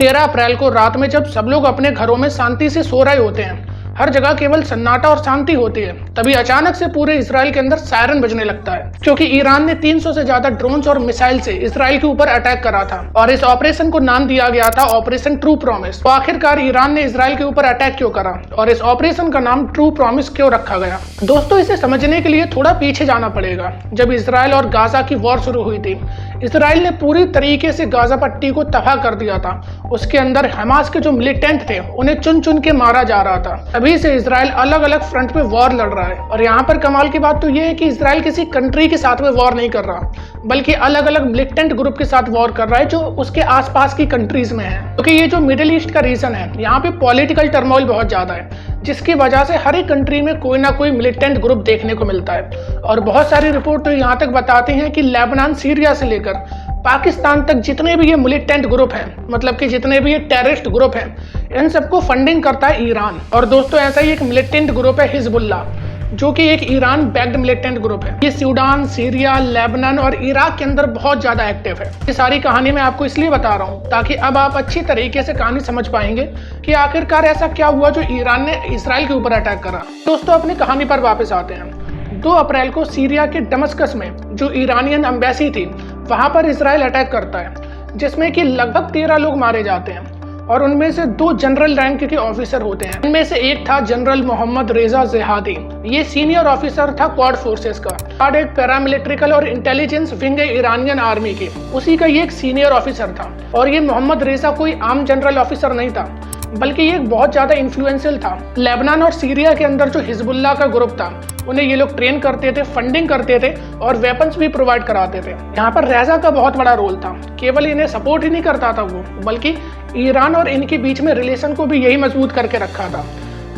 13 अप्रैल को रात में जब सब लोग अपने घरों में शांति से सो रहे होते हैं, हर जगह केवल सन्नाटा और शांति होती है, तभी अचानक से पूरे इसराइल के अंदर सायरन बजने लगता है, क्योंकि ईरान ने 300 से ज्यादा ड्रोन्स और मिसाइल से इसराइल के ऊपर अटैक करा था और इस ऑपरेशन को नाम दिया गया था ऑपरेशन ट्रू प्रॉमिस। तो आखिरकार ईरान ने इसराइल के ऊपर अटैक क्यों करा और इस ऑपरेशन का नाम ट्रू प्रॉमिस क्यों रखा गया? दोस्तों, इसे समझने के लिए थोड़ा पीछे जाना पड़ेगा। जब इसराइल और गाजा की वॉर शुरू हुई थी, इसराइल ने पूरी तरीके से गाजा पट्टी को तबाह कर दिया था। उसके अंदर हमास के जो मिलिटेंट थे उन्हें चुन चुन के मारा जा रहा था। तभी से इसराइल अलग अलग फ्रंट पे वॉर लड़ रहा है। और यहाँ पर कमाल की बात तो ये है कि इसराइल किसी कंट्री के साथ में वॉर नहीं कर रहा, बल्कि अलग अलग मिलिटेंट ग्रुप के साथ वॉर कर रहा है जो उसके आसपास की कंट्रीज में है। क्योंकि ये जो मिडिल ईस्ट का रीजन है, यहाँ पे पॉलिटिकल टर्मोइल बहुत ज्यादा है, जिसकी वजह से हर एक कंट्री में कोई ना कोई मिलिटेंट ग्रुप देखने को मिलता है। और बहुत सारी रिपोर्ट तो यहाँ तक बताती हैं कि लेबनान, सीरिया से लेकर पाकिस्तान तक जितने भी ये मिलिटेंट ग्रुप हैं, मतलब कि जितने भी ये टेररिस्ट ग्रुप हैं, इन सबको फंडिंग करता है ईरान। और दोस्तों, ऐसा ही एक मिलिटेंट ग्रुप है हिजबुल्लाह, जो कि एक ईरान बैक्ड मिलिटेंट ग्रुप है। ये सूडान, सीरिया, लेबनान और इराक के अंदर बहुत ज्यादा एक्टिव है। ये सारी कहानी मैं आपको इसलिए बता रहा हूँ ताकि अब आप अच्छी तरीके से कहानी समझ पाएंगे कि आखिरकार ऐसा क्या हुआ जो ईरान ने इसराइल के ऊपर अटैक करा। दोस्तों, अपनी कहानी पर वापस आते हैं। 2 अप्रैल को सीरिया के दमिश्क में जो ईरानियन एम्बेसी थी, वहां पर इसराइल अटैक करता है, जिसमें कि लगभग 13 लोग मारे जाते हैं और उनमें से 2 जनरल रैंक के ऑफिसर होते हैं। इनमें से एक था जनरल मोहम्मद रेजा जेहादी। ये सीनियर ऑफिसर था क्वाड फोर्सेस का। क्वाड एक पैरामिलिट्रिकल और इंटेलिजेंस विंग है ईरानियन आर्मी के, उसी का ये एक सीनियर ऑफिसर था। और ये मोहम्मद रेजा कोई आम जनरल ऑफिसर नहीं था, बल्कि ये बहुत ज्यादा इन्फ्लुएंशियल था। लेबनान और सीरिया के अंदर जो हिजबुल्लाह का ग्रुप था, उन्हें ये लोग ट्रेन करते थे, फंडिंग करते थे और वेपन्स भी प्रोवाइड कराते थे। यहाँ पर रेजा का बहुत बड़ा रोल था। केवल इन्हें सपोर्ट ही नहीं करता था वो, बल्कि ईरान और इनके बीच में रिलेशन को भी यही मजबूत करके रखा था।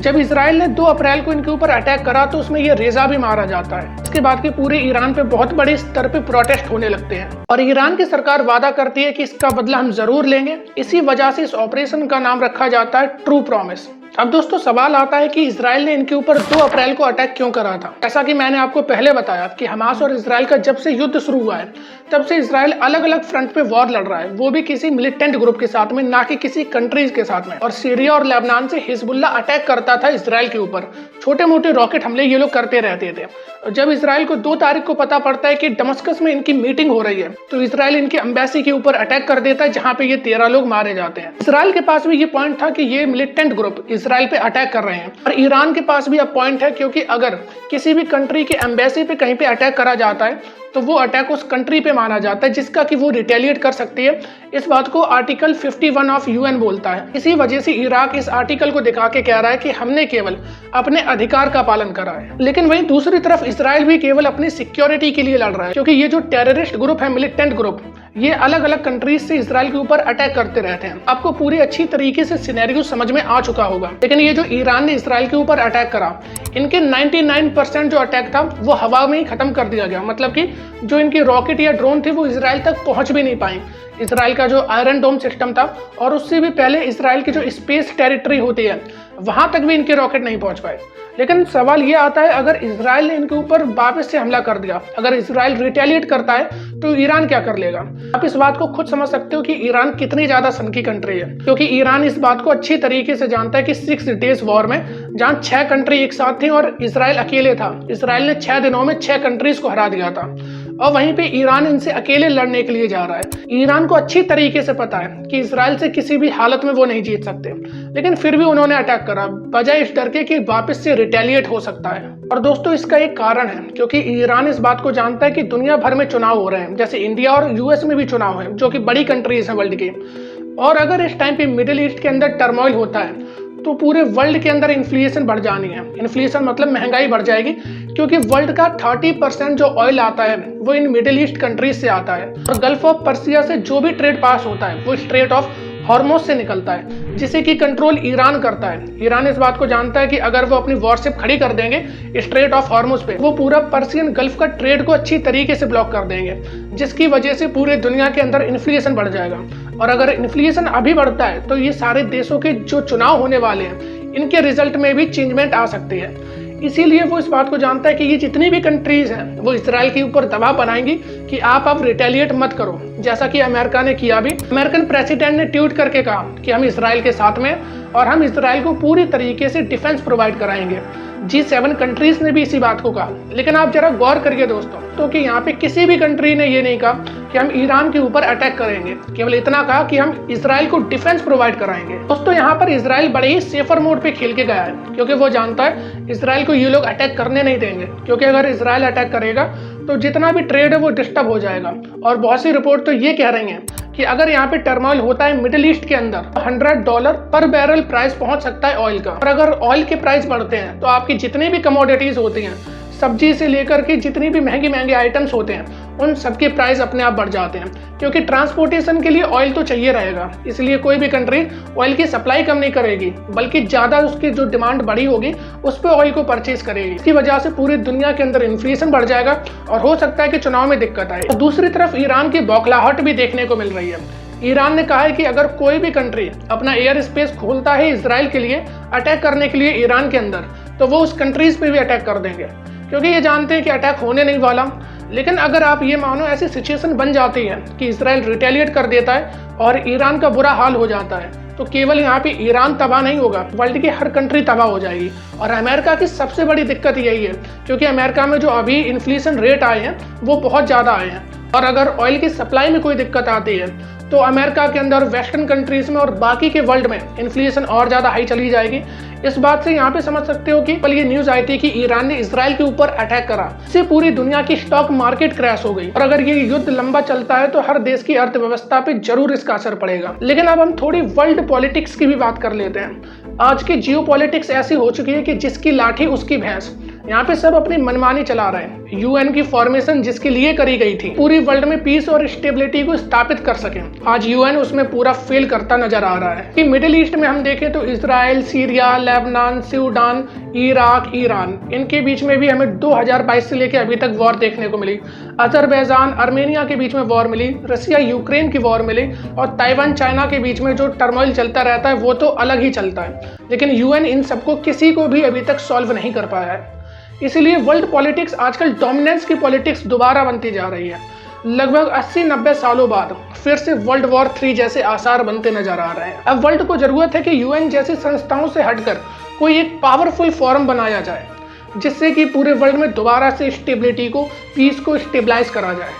जब इसराइल ने 2 अप्रैल को इनके ऊपर अटैक करा तो उसमें ये रेजा भी मारा जाता है। इसके बाद के पूरे ईरान पे बहुत बड़े स्तर पे प्रोटेस्ट होने लगते हैं और ईरान की सरकार वादा करती है कि इसका बदला हम जरूर लेंगे। इसी वजह से इस ऑपरेशन का नाम रखा जाता है ट्रू प्रॉमिस। अब दोस्तों, सवाल आता है कि इसराइल ने इनके ऊपर 2 अप्रैल को अटैक क्यों करा था? ऐसा कि मैंने आपको पहले बताया कि हमास और इसराइल का जब से युद्ध शुरू हुआ है, तब से इसराइल अलग अलग फ्रंट पे वॉर लड़ रहा है, वो भी किसी मिलिटेंट ग्रुप के साथ में, ना कि किसी कंट्रीज के साथ में। और सीरिया और लेबनान से हिजबुल्लाह अटैक करता था इसराइल के ऊपर। छोटे मोटे रॉकेट हमले ये लोग करते रहते थे। जब इसराइल को 2 तारीख को पता पड़ता है कि दमिश्क में इनकी मीटिंग हो रही है, तो इसराइल इनके एम्बेसी के ऊपर अटैक कर देता है, जहां पे ये 13 लोग मारे जाते हैं। इसराइल के पास भी ये पॉइंट था कि ये मिलिटेंट ग्रुप इसराइल पे अटैक कर रहे हैं, और ईरान के पास भी अब पॉइंट है, क्योंकि अगर किसी भी कंट्री के एम्बेसी पे कहीं पे अटैक करा जाता है तो वो अटैक उस कंट्री पे माना जाता है जिसका कि वो रिटेलिएट कर सकती है। इस बात को आर्टिकल 51 ऑफ यूएन बोलता है। इसी वजह से इराक इस आर्टिकल को दिखा के कह रहा है कि हमने केवल अपने अधिकार का पालन करा है। लेकिन वहीं दूसरी तरफ इसराइल भी केवल अपनी सिक्योरिटी के लिए लड़ रहा है, क्योंकि ये जो टेररिस्ट ग्रुप है, मिलिटेंट ग्रुप, ये अलग अलग कंट्रीज से इसराइल के ऊपर अटैक करते रहते हैं। आपको पूरी अच्छी तरीके से सिनेरियो समझ में आ चुका होगा। लेकिन ये जो ईरान ने इसराइल के ऊपर अटैक करा, इनके 99% जो अटैक था वो हवा में ही खत्म कर दिया गया। मतलब कि जो इनकी रॉकेट या ड्रोन थे वो इसराइल तक पहुंच भी नहीं पाए। इसराइल का जो आयरन डोम सिस्टम था, और उससे भी पहले इसराइल की जो स्पेस टेरिटरी होती है, वहां तक भी इनके रॉकेट नहीं पहुंच पाए। लेकिन सवाल ये आता है, अगर इसराइल ने इनके ऊपर वापस से हमला कर दिया, अगर इसराइल रिटेलिएट करता है, तो ईरान क्या कर लेगा? आप इस बात को खुद समझ सकते हो कि ईरान कितनी ज्यादा सनकी कंट्री है, क्योंकि ईरान इस बात को अच्छी तरीके से जानता है कि 6 डेज वॉर में, जहां 6 कंट्री एक साथ थी और इसराइल अकेले था, इसराइल ने 6 दिनों में 6 कंट्रीज को हरा दिया था, और वहीं पे ईरान इनसे अकेले लड़ने के लिए जा रहा है। ईरान को अच्छी तरीके से पता है कि इसराइल से किसी भी हालत में वो नहीं जीत सकते, लेकिन फिर भी उन्होंने अटैक करा, बजाय इस डर के कि वापस से रिटेलिएट हो सकता है। और दोस्तों, इसका एक कारण है, क्योंकि ईरान इस बात को जानता है कि दुनिया भर में चुनाव हो रहे हैं, जैसे इंडिया और यूएस में भी चुनाव है, जो कि बड़ी कंट्रीज हैं वर्ल्ड की। और अगर इस टाइम पे मिडिल ईस्ट के अंदर टर्मोइल होता है, तो पूरे वर्ल्ड के अंदर इन्फ्लेशन बढ़ जानी है। इन्फ्लेशन मतलब महंगाई बढ़ जाएगी, क्योंकि वर्ल्ड का 30% जो ऑयल आता है वो इन मिडिल ईस्ट कंट्रीज से आता है। और गल्फ ऑफ पर्सिया से जो भी ट्रेड पास होता है वो स्ट्रेट ऑफ हॉर्मुज से निकलता है, जिसे कि कंट्रोल ईरान करता है। ईरान इस बात को जानता है कि अगर वो अपनी वॉरशिप खड़ी कर देंगे स्ट्रेट ऑफ हॉर्मुज पे, वो पूरा पर्सियन गल्फ का ट्रेड को अच्छी तरीके से ब्लॉक कर देंगे, जिसकी वजह से पूरे दुनिया के अंदर इन्फ्लेशन बढ़ जाएगा। और अगर इन्फ्लेशन अभी बढ़ता है तो ये सारे देशों के जो चुनाव होने वाले हैं, इनके रिजल्ट में भी चेंजमेंट आ सकती है। इसीलिए वो इस बात को जानता है कि ये जितनी भी कंट्रीज हैं वो इसराइल के ऊपर दबाव बनाएंगी कि आप अब रिटेलिएट मत करो, जैसा कि अमेरिका ने किया भी। अमेरिकन प्रेसिडेंट ने ट्वीट करके कहा कि हम इसराइल के साथ में और हम इसराइल को पूरी तरीके से डिफेंस प्रोवाइड कराएंगे। G7 कंट्रीज ने भी इसी बात को कहा। लेकिन आप जरा गौर करिए दोस्तों, तो कि यहाँ पे किसी भी कंट्री ने ये नहीं कहा कि हम ईरान के ऊपर अटैक करेंगे, केवल इतना कहा कि हम इसराइल को डिफेंस प्रोवाइड कराएंगे। दोस्तों यहाँ पर इसराइल बड़े ही सेफर मोड पे खेल के गया है, क्योंकि वो जानता है इसराइल को ये लोग अटैक करने नहीं देंगे, क्योंकि अगर इसराइल अटैक करेगा तो जितना भी ट्रेड है वो डिस्टर्ब हो जाएगा। और बहुत सी रिपोर्ट तो ये कह रही हैं कि अगर यहाँ पे टर्मोइल होता है मिडिल ईस्ट के अंदर, $100 पर बैरल प्राइस पहुंच सकता है ऑयल का। और अगर ऑयल के प्राइस बढ़ते हैं तो आपकी जितनी भी कमोडिटीज होती हैं, सब्जी से लेकर के जितनी भी महंगे आइटम्स होते हैं, उन सबके प्राइस अपने आप बढ़ जाते हैं, क्योंकि ट्रांसपोर्टेशन के लिए ऑयल तो चाहिए रहेगा। इसलिए कोई भी कंट्री ऑयल की सप्लाई कम नहीं करेगी, बल्कि ज़्यादा उसकी जो डिमांड बढ़ी होगी उस पर ऑयल को परचेज करेगी। इसकी वजह से पूरी दुनिया के अंदर इन्फ्लेशन बढ़ जाएगा और हो सकता है कि चुनाव में दिक्कत आए। दूसरी तरफ ईरान की बौखलाहट भी देखने को मिल रही है। ईरान ने कहा है कि अगर कोई भी कंट्री अपना एयर स्पेस खोलता है इसराइल के लिए अटैक करने के लिए ईरान के अंदर, तो वो उस कंट्रीज पे भी अटैक कर देंगे, क्योंकि ये जानते हैं कि अटैक होने नहीं वाला। लेकिन अगर आप ये मानो ऐसी सिचुएशन बन जाती है कि इसराइल रिटेलिएट कर देता है और ईरान का बुरा हाल हो जाता है, तो केवल यहाँ पे ईरान तबाह नहीं होगा, वर्ल्ड की हर कंट्री तबाह हो जाएगी। और अमेरिका की सबसे बड़ी दिक्कत यही है, क्योंकि अमेरिका में जो अभी इन्फ्लेशन रेट आए हैं वो बहुत ज़्यादा आए हैं। और अगर ऑयल की सप्लाई में कोई दिक्कत आती है तो अमेरिका के अंदर, वेस्टर्न कंट्रीज में और बाकी के वर्ल्ड में इन्फ्लेशन और ज़्यादा हाई चली जाएगी। इस बात से यहाँ पे समझ सकते हो कि कल ये न्यूज आई थी कि ईरान ने इसराइल के ऊपर अटैक करा, इससे पूरी दुनिया की स्टॉक मार्केट क्रैश हो गई। और अगर ये युद्ध लंबा चलता है तो हर देश की अर्थव्यवस्था पे जरूर इसका असर पड़ेगा। लेकिन अब हम थोड़ी वर्ल्ड पॉलिटिक्स की भी बात कर लेते हैं। आज की जियोपॉलिटिक्स ऐसी हो चुकी है कि जिसकी लाठी उसकी भैंस। यहाँ पे सब अपनी मनमानी चला रहे हैं। यूएन की फॉर्मेशन जिसके लिए करी गई थी पूरी वर्ल्ड में पीस और स्टेबिलिटी को स्थापित कर सके, आज यूएन उसमें पूरा फेल करता नजर आ रहा है। कि मिडिल ईस्ट में हम देखें तो Israel, Syria, Lebanon, Sudan, Iraq, Iran, इनके बीच में भी हमें 2022 से लेकर अभी तक वॉर देखने को मिली। अजरबैजान, आर्मेनिया के बीच में वॉर मिली, रसिया यूक्रेन की वॉर मिली, और ताइवान चाइना के बीच में जो टर्मोइल चलता रहता है वो तो अलग ही चलता है। लेकिन यूएन इन सबको किसी को भी अभी तक सॉल्व नहीं कर पाया है। इसलिए वर्ल्ड पॉलिटिक्स आजकल डोमिनेंस की पॉलिटिक्स दोबारा बनती जा रही है। लगभग 80-90 सालों बाद फिर से वर्ल्ड वॉर 3 जैसे आसार बनते नजर आ रहे हैं। अब वर्ल्ड को जरूरत है कि यूएन जैसी संस्थाओं से हटकर कोई एक पावरफुल फोरम बनाया जाए, जिससे कि पूरे वर्ल्ड में दोबारा से स्टेबिलिटी को, पीस को स्टेबलाइज करा जाए।